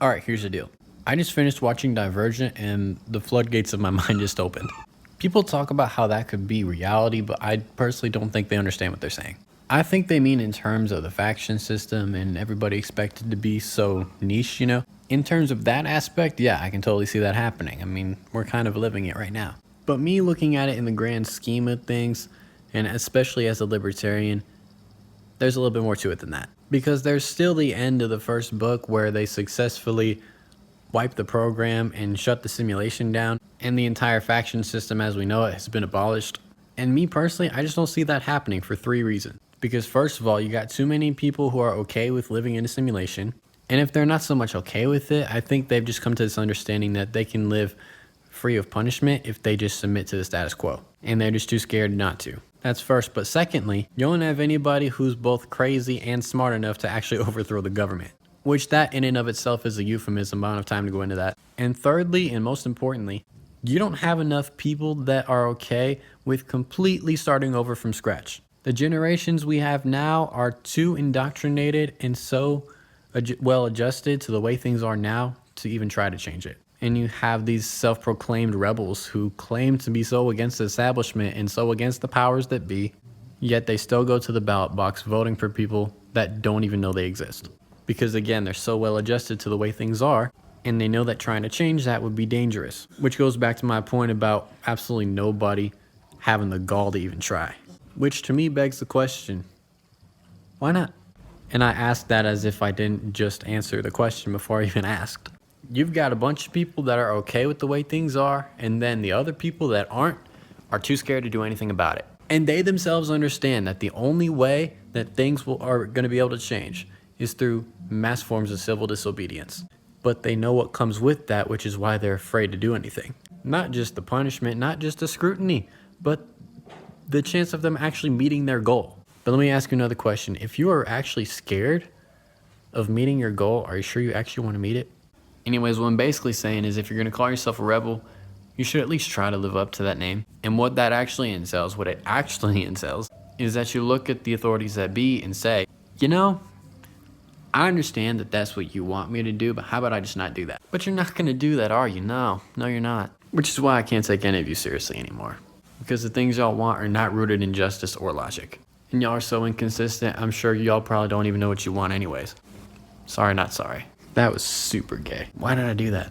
Alright, here's the deal. I just finished watching Divergent and the floodgates of my mind just opened. People talk about how that could be reality, but I personally don't think they understand what they're saying. I think they mean in terms of the faction system and everybody expected to be so niche, you know? In terms of that aspect, yeah, I can totally see that happening. I mean, we're kind of living it right now. But me looking at it in the grand scheme of things, and especially as a libertarian, there's a little bit more to it than that. Because there's still the end of the first book where they successfully wipe the program and shut the simulation down, and the entire faction system as we know it has been abolished. And me personally, I just don't see that happening for 3 reasons. Because first of all, you got too many people who are okay with living in a simulation. And if they're not so much okay with it, I think they've just come to this understanding that they can live free of punishment if they just submit to the status quo. And they're just too scared not to. That's first. But secondly, you don't have anybody who's both crazy and smart enough to actually overthrow the government. Which that in and of itself is a euphemism, but I don't have time to go into that. And thirdly, and most importantly, you don't have enough people that are okay with completely starting over from scratch. The generations we have now are too indoctrinated and so well adjusted to the way things are now to even try to change it. And you have these self-proclaimed rebels who claim to be so against the establishment and so against the powers that be, yet they still go to the ballot box voting for people that don't even know they exist. Because again, they're so well adjusted to the way things are, and they know that trying to change that would be dangerous. Which goes back to my point about absolutely nobody having the gall to even try. Which to me begs the question, why not? And I ask that as if I didn't just answer the question before I even asked. You've got a bunch of people that are okay with the way things are, and then the other people that aren't are too scared to do anything about it. And they themselves understand that the only way that things are going to be able to change is through mass forms of civil disobedience. But they know what comes with that, which is why they're afraid to do anything. Not just the punishment, not just the scrutiny, but the chance of them actually meeting their goal. But let me ask you another question. If you are actually scared of meeting your goal, are you sure you actually want to meet it? Anyways, what I'm basically saying is if you're going to call yourself a rebel, you should at least try to live up to that name. And what that actually entails, what it actually entails, is that you look at the authorities that be and say, you know, I understand that that's what you want me to do, but how about I just not do that? But you're not going to do that, are you? No, you're not. Which is why I can't take any of you seriously anymore. Because the things y'all want are not rooted in justice or logic. And y'all are so inconsistent, I'm sure y'all probably don't even know what you want anyways. Sorry, not sorry. That was super gay. Why did I do that?